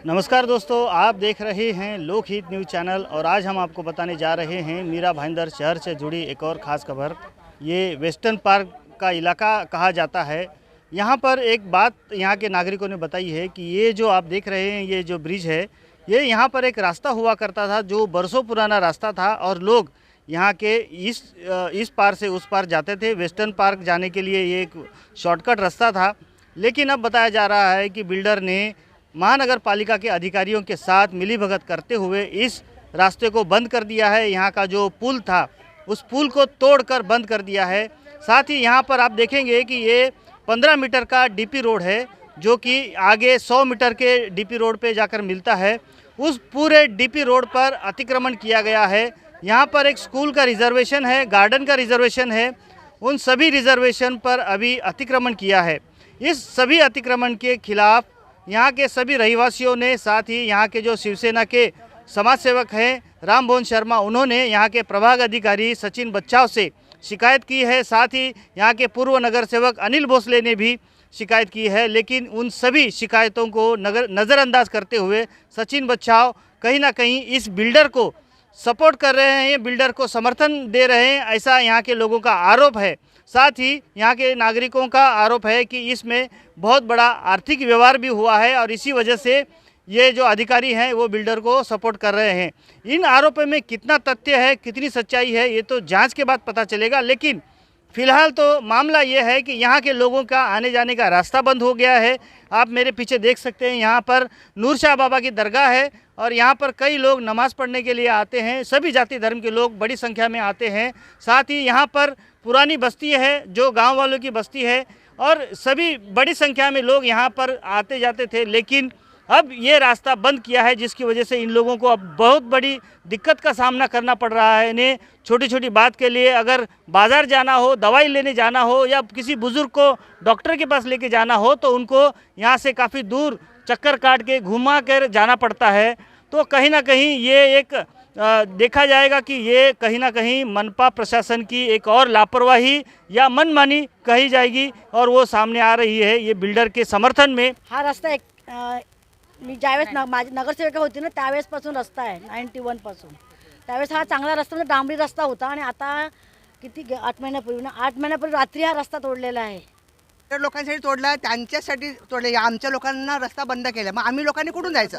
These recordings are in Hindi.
नमस्कार दोस्तों, आप देख रहे हैं लोकहित न्यूज़ चैनल और आज हम आपको बताने जा रहे हैं मीरा भाईंदर शहर से जुड़ी एक और ख़ास खबर। ये वेस्टर्न पार्क का इलाका कहा जाता है। यहाँ पर एक बात यहाँ के नागरिकों ने बताई है कि ये जो आप देख रहे हैं, ये जो ब्रिज है, ये यहाँ पर एक रास्ता हुआ करता था जो बरसों पुराना रास्ता था और लोग यहाँ के इस पार से उस पार जाते थे। वेस्टर्न पार्क जाने के लिए ये एक शॉर्टकट रास्ता था, लेकिन अब बताया जा रहा है कि बिल्डर ने महानगर पालिका के अधिकारियों के साथ मिलीभगत करते हुए इस रास्ते को बंद कर दिया है। यहाँ का जो पुल था उस पुल को तोड़कर बंद कर दिया है। साथ ही यहाँ पर आप देखेंगे कि ये 15 मीटर का डीपी रोड है जो कि आगे 100 मीटर के डीपी रोड पे जाकर मिलता है। उस पूरे डीपी रोड पर अतिक्रमण किया गया है। यहाँ पर एक स्कूल का रिजर्वेशन है, गार्डन का रिजर्वेशन है, उन सभी रिजर्वेशन पर अभी अतिक्रमण किया है। इस सभी अतिक्रमण के खिलाफ यहाँ के सभी रहवासियों ने, साथ ही यहाँ के जो शिवसेना के समाज सेवक हैं राममोहन शर्मा, उन्होंने यहाँ के प्रभाग अधिकारी सचिन बच्चाव से शिकायत की है। साथ ही यहाँ के पूर्व नगर सेवक अनिल भोसले ने भी शिकायत की है, लेकिन उन सभी शिकायतों को नज़रअंदाज करते हुए सचिन बच्चाव कहीं ना कहीं इस बिल्डर को सपोर्ट कर रहे हैं, ये बिल्डर को समर्थन दे रहे हैं, ऐसा यहाँ के लोगों का आरोप है। साथ ही यहाँ के नागरिकों का आरोप है कि इसमें बहुत बड़ा आर्थिक व्यवहार भी हुआ है और इसी वजह से ये जो अधिकारी हैं वो बिल्डर को सपोर्ट कर रहे हैं। इन आरोपों में कितना तथ्य है, कितनी सच्चाई है, ये तो जांच के बाद पता चलेगा, लेकिन फ़िलहाल तो मामला ये है कि यहाँ के लोगों का आने जाने का रास्ता बंद हो गया है। आप मेरे पीछे देख सकते हैं, यहाँ पर नूर शाह बाबा की दरगाह है और यहाँ पर कई लोग नमाज़ पढ़ने के लिए आते हैं। सभी जाति धर्म के लोग बड़ी संख्या में आते हैं। साथ ही यहाँ पर पुरानी बस्ती है जो गांव वालों की बस्ती है और सभी बड़ी संख्या में लोग यहाँ पर आते जाते थे, लेकिन अब ये रास्ता बंद किया है, जिसकी वजह से इन लोगों को अब बहुत बड़ी दिक्कत का सामना करना पड़ रहा है। इन्हें छोटी छोटी बात के लिए अगर बाज़ार जाना हो, दवाई लेने जाना हो या किसी बुज़ुर्ग को डॉक्टर के पास लेके जाना हो तो उनको यहाँ से काफ़ी दूर चक्कर काट के घुमा कर जाना पड़ता है। तो कहीं ना कहीं ये एक देखा जाएगा कि ये कहीं ना कहीं मनपा प्रशासन की एक और लापरवाही या मनमानी कही जाएगी और वो सामने आ रही है। ये बिल्डर के समर्थन में हा रस्ता एक मी ज्यावेळेस माझी नगरसेविका होती ना त्यावेळेसपासून रस्ता आहे 91 पासून। त्यावेळेस हा चांगला रस्ता म्हणजे डांबरी रस्ता होता आणि आता किती 8 महिन्यापूर्वी 8 महिन्यापूर्वी रात्री हा रस्ता तोडलेला आहे। तर लोकांसाठी तोडला, त्यांच्यासाठी तोडले, आमच्या लोकांना रस्ता बंद केला। मग आम्ही लोकांनी कुठून जायचं?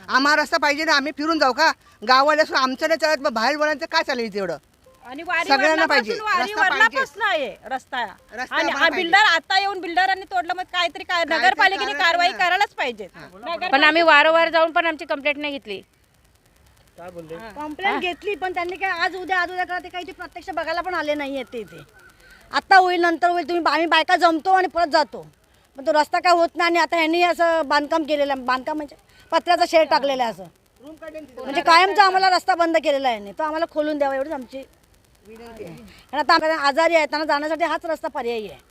आम्हाला रस्ता पाहिजे ना, आम्ही फिरून जाऊ का? गावाला आमचं नाही चालत, मग बाहेर बोलायचं काय चालेल तेवढं? आणि सगळ्यांना पाहिजे रस्ता आहे रस्ता आणि हा बिल्डर आता येऊन बिल्डरांनी तोडलं, मग काहीतरी नगरपालिकेने कारवाई करायलाच पाहिजे। पण आम्ही वारंवार जाऊन पण आमची कंप्लेंट नाही घेतली। कंप्लेंट घेतली पण त्यांनी काय आज उद्या करते, काही ते प्रत्यक्ष बघायला पण आले नाही आहेत इथे। आता होईल, नंतर होईल, तुम्ही आम्ही बायका जमतो आणि परत जातो, पण तो रस्ता काय होत नाही। आणि आता ह्यांनी असं बांधकाम केलेलं आहे, बांधकाम म्हणजे पत्र्याचा शेड टाकलेला आहे, असं म्हणजे कायमचा आम्हाला रस्ता बंद केलेला आहे, तो आम्हाला खोलून द्यावा एवढीच आमची विनंती आहे। आणि आता आम्हाला आजारी आहे, त्यांना जाण्यासाठी हाच रस्ता पर्यायी आहे।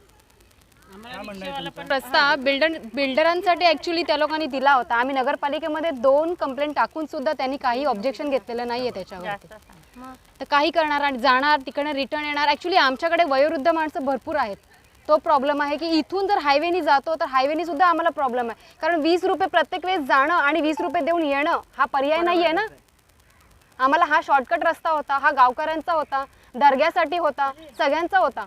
रस्ता बिल्डरांसाठी ॲक्च्युली त्या लोकांनी दिला होता। आम्ही नगरपालिकेमध्ये 2 कंप्लेंट टाकून सुद्धा त्यांनी काही ऑब्जेक्शन घेतलेलं नाहीये त्याच्यावर। तर काही करणार आणि जाणार, तिकडे रिटर्न येणार। ॲक्च्युली आमच्याकडे वयोवृद्ध माणसं भरपूर आहेत। तो प्रॉब्लेम आहे की इथून जर हायवेनी जातो तर हायवेनी सुद्धा आम्हाला प्रॉब्लेम आहे, कारण 20 रुपये प्रत्येक वेळेस जाणं आणि 20 रुपये देऊन येणं हा पर्याय नाही आहे ना। आम्हाला हा शॉर्टकट रस्ता होता, हा गावकऱ्यांचा होता, दर्ग्यासाठी होता, सगळ्यांचा होता।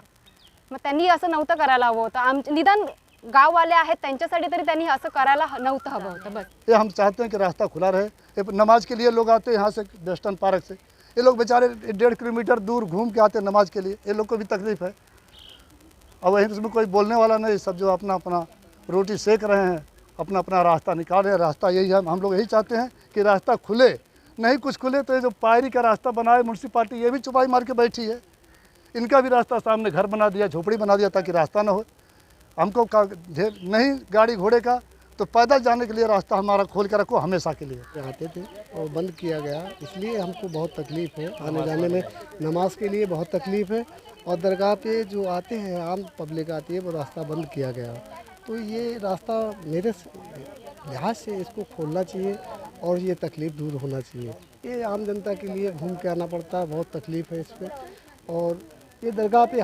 मग त्यांनी असं नव्हतं करायला हवं होतं। निदान गाववाले आहेत त्यांच्यासाठी तरी त्यांनी असं करायला नव्हतं हवं होतं। बस ये हम चाहते हैं कि रास्ता खुला रहे। ये नमाज के लिए लोग आते हैं यहाँ से वेस्टर्न पार्क से, ये लोग बेचारे 1.5 किलोमीटर दूर घूम के आते हैं नमाज के लिए, ये लोग को भी तकलीफ है। अब वहीं इसमें कोई बोलने वाला नहीं, सब जो अपना अपना रोटी सेक रहे हैं, अपना अपना रास्ता निकाल रहे हैं। रास्ता यही है, हम लोग यही चाहते हैं कि रास्ता खुले, नहीं कुछ खुले तो ये जो पायरी का रास्ता बनाए म्यूनसिपाल्टी, ये भी चुपाई मार के बैठी है। इनका भी रास्ता सामने घर बना दिया, झोपड़ी बना दिया ताकि रास्ता ना हो। हमको नहीं गाड़ी घोड़े का तो पैदल जाने के लिए रास्ता हमारा खोल कर रखो हमेशा के लिए। आते थे और बंद किया गया, इसलिए हमको बहुत तकलीफ़ है आने जाने में। नमाज के लिए बहुत तकलीफ़ है और दरगाह पे जो आते हैं आम पब्लिक आती है, वो रास्ता बंद किया गया। तो ये रास्ता मेरे लिहाज से इसको खोलना चाहिए और ये तकलीफ़ दूर होना चाहिए। ये आम जनता के लिए घूम के आना पड़ता है, बहुत तकलीफ़ है इस पर। और ये दरगाह पे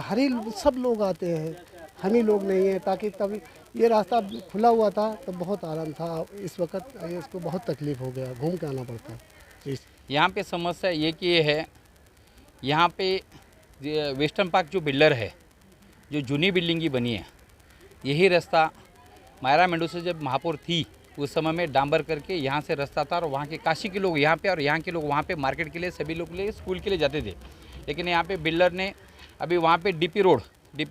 सब लोग आते हैं, हम ही लोग नहीं हैं, ताकि तभी ये रास्ता खुला हुआ था तो बहुत आराम था, इस वक्त इसको बहुत तकलीफ़ हो गया, घूम के आना पड़ता है। यहाँ पे समस्या ये कि ये है, यहाँ पे वेस्टर्न पार्क जो बिल्डर है, जो जूनी बिल्डिंग की बनी है, यही रास्ता मायरा मेंडू से जब महापौर थी उस समय में डांबर करके यहाँ से रास्ता था और वहाँ के काशी के लोग यहाँ पे और यहाँ के लोग वहाँ पे मार्केट के लिए, सभी लोग के लिए, स्कूल के लिए जाते थे। लेकिन यहाँ पे बिल्डर ने अभी वहाँ पे डीपी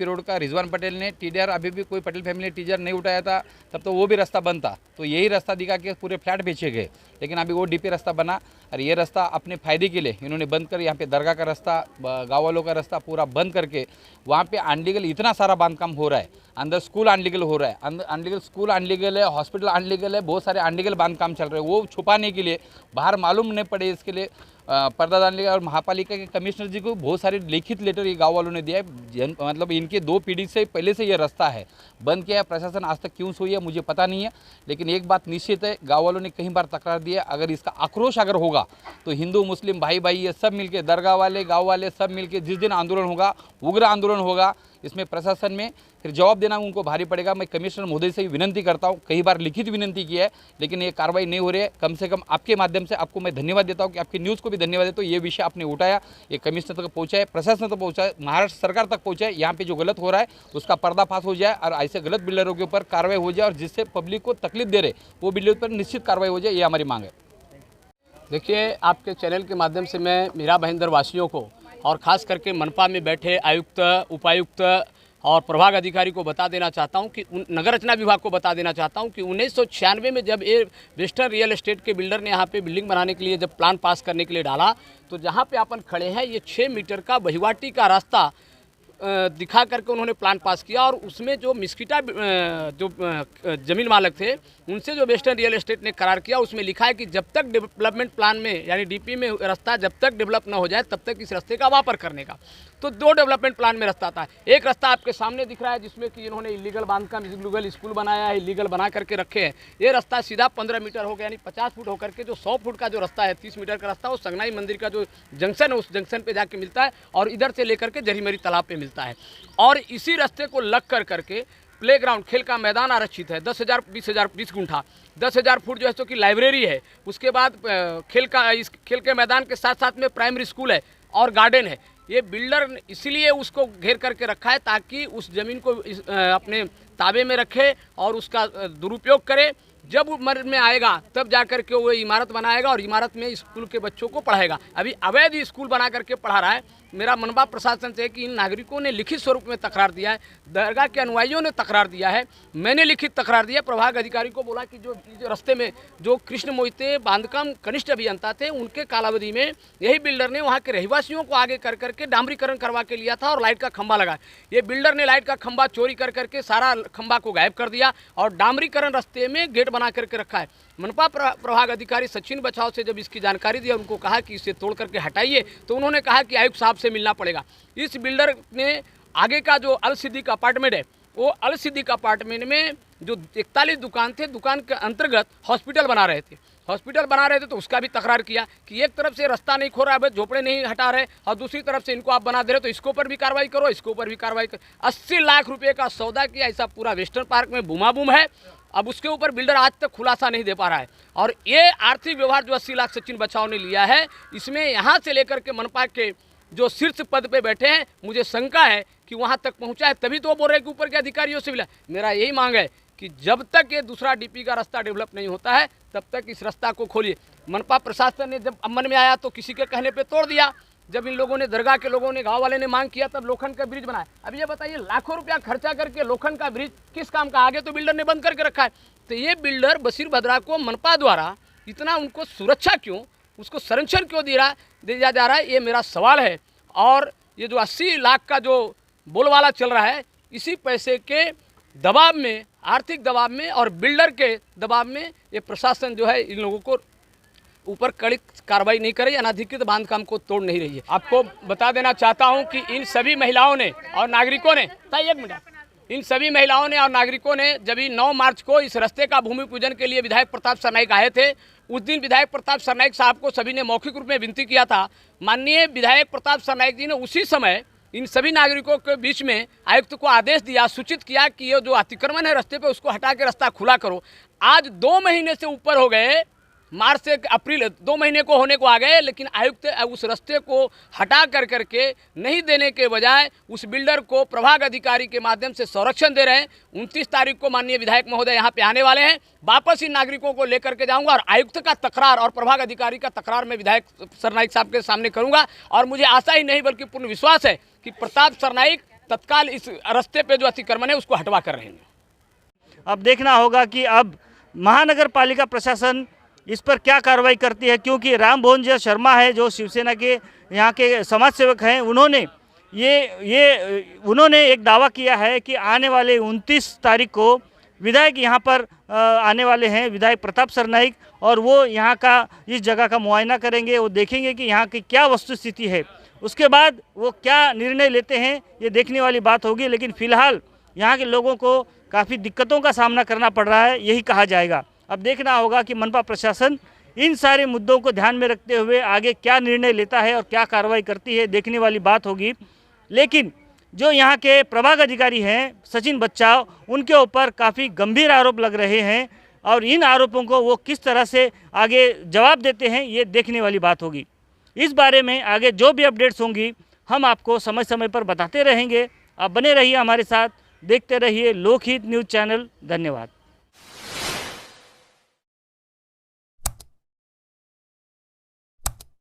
रोड का रिजवान पटेल ने टीडीआर, अभी भी कोई पटेल फैमिली ने टीडीआर नहीं उठाया था, तब तो वो भी रास्ता बंद था, तो यही रास्ता दिखा के पूरे फ्लैट बेचे गए। लेकिन अभी वो डीपी रास्ता बना और ये रास्ता अपने फ़ायदे के लिए इन्होंने बंद कर, यहाँ पे दरगाह का रास्ता, गाँव वालों का रास्ता पूरा बंद करके वहाँ पे अनलीगल इतना सारा बांधकाम हो रहा है, अंदर स्कूल अनलीगल हो रहा है, अनलीगल स्कूल अनलीगल है, हॉस्पिटल अनलीगल है, बहुत सारे अनलीगल बांधकाम चल रहे हैं। वो छुपाने के लिए, बाहर मालूम नहीं पड़े इसके लिए पर्दा डालने और महापालिका के कमिश्नर जी को बहुत सारे लिखित लेटर ये गाँव वालों ने दिया है। मतलब इनके 2 पीढ़ी से पहले से ये रास्ता है, बंद किया है। प्रशासन आज तक क्यों सोई है मुझे पता नहीं है, लेकिन एक बात निश्चित है, गाँव वालों ने कई बार तकरार दी है। अगर इसका आक्रोश अगर होगा तो हिंदू मुस्लिम भाई भाई ये सब मिलके, दरगाह वाले, गाँव वाले सब मिलके जिस दिन आंदोलन होगा, उग्र आंदोलन होगा, इसमें प्रशासन में फिर जवाब देना उनको भारी पड़ेगा। मैं कमिश्नर महोदय से विनती करता हूँ, कई बार लिखित विनती की है, लेकिन ये कार्रवाई नहीं हो रही है। कम से कम आपके माध्यम से आपको मैं धन्यवाद देता हूँ कि आपकी न्यूज़ को भी धन्यवाद देता हूँ। ये विषय आपने उठाया, ये कमिश्नर तक पहुँचा है, प्रशासन तक पहुँचा है, महाराष्ट्र सरकार तक पहुँचा है। यहाँ पे जो गलत हो रहा है उसका पर्दाफाश हो जाए और ऐसे गलत बिल्डरों के ऊपर कार्रवाई हो जाए और जिससे पब्लिक को तकलीफ दे रहे वो बिल्डर पर निश्चित कार्रवाई हो जाए, ये हमारी मांग है। देखिए, आपके चैनल के माध्यम से मैं मीरा भाईंदर वासियों को और ख़ास करके मनपा में बैठे आयुक्त, उपायुक्त और प्रभाग अधिकारी को बता देना चाहता हूं कि नगर रचना विभाग को बता देना चाहता हूं कि 1996 में जब ये वेस्टर्न रियल एस्टेट के बिल्डर ने यहाँ पे बिल्डिंग बनाने के लिए जब प्लान पास करने के लिए डाला, तो जहाँ पे अपन खड़े हैं ये 6 मीटर का वहीवाटी का रास्ता दिखा करके उन्होंने प्लान पास किया। और उसमें जो मिस्किटा जो ज़मीन मालिक थे उनसे जो वेस्टर्न रियल एस्टेट ने करार किया, उसमें लिखा है कि जब तक डेवलपमेंट प्लान में यानी डीपी में रास्ता जब तक डेवलप ना हो जाए तब तक इस रास्ते का वापर करने का। तो 2 डेवलपमेंट प्लान में रास्ता था। एक रास्ता आपके सामने दिख रहा है जिसमें कि इन्होंने इलीगल बांधकाम, इलीगल स्कूल बनाया है, इलीगल बना करके रखे हैं। ये रास्ता सीधा 15 मीटर हो गया, यानी 50 फुट होकर के जो 100 फुट का जो रास्ता है, 30 मीटर का रास्ता, वो संगनाई मंदिर का जो जंक्शन है उस जंक्शन पे जाके मिलता है और इधर से लेकर के जरीमरी तालाब पे मिलता है। और इसी रास्ते को लग कर करके प्लेग्राउंड, खेल का मैदान आरक्षित है, 10,000 20 गुंठा, 10,000 फुट जो है तो कि लाइब्रेरी है। उसके बाद इस खेल के मैदान के साथ साथ में प्राइमरी स्कूल है और गार्डन है। ये बिल्डर इसीलिए उसको घेर करके रखा है ताकि उस ज़मीन को अपने ताबे में रखे और उसका दुरुपयोग करे। जब उम्र में आएगा तब जाकर के वो इमारत बनाएगा और इमारत में स्कूल के बच्चों को पढ़ाएगा। अभी अवैध स्कूल बना करके पढ़ा रहा है। मेरा मनपा प्रशासन से है कि इन नागरिकों ने लिखित स्वरूप में तकरार दिया है, दरगाह के अनुयायियों ने तकरार दिया है, मैंने लिखित तकरार दिया। प्रभाग अधिकारी को बोला कि जो रास्ते में जो कृष्ण मोहिते बांधकाम कनिष्ठ अभियंता थे उनके कालावधि में यही बिल्डर ने वहाँ के रहवासियों को आगे कर करके डामरीकरण करवा के लिया था और लाइट का खंभा लगा। ये बिल्डर ने लाइट का खंभा चोरी कर करके सारा खंभा को गायब कर दिया और डामरीकरण रास्ते में गेट बना करके रखा है। मनपा प्रभाग अधिकारी सचिन बचाव से जब इसकी जानकारी दी और उनको कहा कि इसे तोड़ करके हटाइए, तो उन्होंने कहा कि आयुक्त साहब से मिलना पड़ेगा। इस बिल्डर ने आगे का जो अल सिद्दीक अपार्टमेंट है, वो अल सिद्दीक अपार्टमेंट में जो 41 दुकान थे, दुकान के अंतर्गत हॉस्पिटल बना रहे थे तो उसका भी तकरार किया कि एक तरफ से रास्ता नहीं खो रहा है, झोपड़े नहीं हटा रहे और दूसरी तरफ से इनको आप बना दे रहे, तो इसके ऊपर भी कार्रवाई करो, इसके ऊपर भी कार्रवाई करो। 80 लाख रुपए का सौदा किया। ऐसा पूरा वेस्टर्न पार्क में बूमाबूम है। अब उसके ऊपर बिल्डर आज तक खुलासा नहीं दे पा रहा है। और ये आर्थिक व्यवहार जो 80 लाख सचिन बचाव ने लिया है, इसमें यहाँ से लेकर के मनपा के जो शीर्ष पद पे बैठे हैं, मुझे शंका है कि वहाँ तक पहुँचा है, तभी तो वो बोल रहे हैं कि ऊपर के अधिकारियों से मिला। मेरा यही मांग है कि जब तक ये दूसरा डीपी का रास्ता डेवलप नहीं होता है तब तक इस रास्ता को खोलिए। मनपा प्रशासन ने जब मन में आया तो किसी के कहने पे तोड़ दिया। जब इन लोगों ने, दरगाह के लोगों ने, गांव वाले ने मांग किया, तब लोखंड का ब्रिज बनाया। अब ये बताइए, लाखों रुपया खर्चा करके लोखंड का ब्रिज किस काम का? आगे तो बिल्डर ने बंद करके रखा है। तो ये बिल्डर बशीर भद्रा को मनपा द्वारा इतना उनको सुरक्षा क्यों, उसको संरक्षण क्यों दिया जा रहा है, ये मेरा सवाल है। और ये जो 80 लाख का जो बोलबाला चल रहा है, इसी पैसे के दबाव में, आर्थिक दबाव में और बिल्डर के दबाव में ये प्रशासन जो है इन लोगों को ऊपर कड़ी कार्रवाई नहीं करे, अनाधिकृत बांधकाम को तोड़ नहीं रही है। आपको बता देना चाहता हूं कि इन सभी महिलाओं ने और नागरिकों ने, इन सभी महिलाओं ने और नागरिकों ने जब 9 मार्च को इस रास्ते का भूमि पूजन के लिए विधायक प्रताप सरनाइक आए थे, उस दिन विधायक प्रताप सरनाइक साहब को सभी ने मौखिक रूप में विनती किया था। माननीय विधायक प्रताप सरनाइक जी ने उसी समय इन सभी नागरिकों के बीच में आयुक्त को आदेश दिया, सूचित किया कि ये जो अतिक्रमण है रास्ते पे उसको हटा के रास्ता खुला करो। आज 2 महीने से ऊपर हो गए, मार्च से अप्रैल 2 महीने को होने को आ गए, लेकिन आयुक्त उस रास्ते को हटा कर करके नहीं देने के बजाय उस बिल्डर को प्रभाग अधिकारी के माध्यम से संरक्षण दे रहे हैं। 29 तारीख को माननीय विधायक महोदय यहाँ पे आने वाले हैं, वापस इन नागरिकों को लेकर के जाऊंगा और आयुक्त का तकरार और प्रभाग अधिकारी का तकरार मैं विधायक सरनाइक साहब के सामने करूंगा। और मुझे आशा ही नहीं बल्कि पूर्ण विश्वास है कि प्रताप सरनाइक तत्काल इस रास्ते पे जो अतिक्रमण है उसको हटवा कर रहेंगे। अब देखना होगा कि अब महानगर पालिका प्रशासन इस पर क्या कार्रवाई करती है, क्योंकि राम भोज शर्मा है जो शिवसेना के यहाँ के समाज सेवक हैं, उन्होंने एक दावा किया है कि आने वाले 29 तारीख को विधायक यहाँ पर आने वाले हैं, विधायक प्रताप सरनाइक, और वो यहाँ का इस जगह का मुआयना करेंगे। वो देखेंगे कि यहाँ की क्या वस्तुस्थिति है, उसके बाद वो क्या निर्णय लेते हैं ये देखने वाली बात होगी। लेकिन फ़िलहाल यहाँ के लोगों को काफ़ी दिक्कतों का सामना करना पड़ रहा है, यही कहा जाएगा। अब देखना होगा कि मनपा प्रशासन इन सारे मुद्दों को ध्यान में रखते हुए आगे क्या निर्णय लेता है और क्या कार्रवाई करती है, देखने वाली बात होगी। लेकिन जो यहाँ के प्रभाग अधिकारी हैं सचिन बच्चाव, उनके ऊपर काफ़ी गंभीर आरोप लग रहे हैं और इन आरोपों को वो किस तरह से आगे जवाब देते हैं ये देखने वाली बात होगी। इस बारे में आगे जो भी अपडेट्स होंगी हम आपको समय समय पर बताते रहेंगे। आप बने रहिए हमारे साथ, देखते रहिए लोकहित न्यूज़ चैनल। धन्यवाद।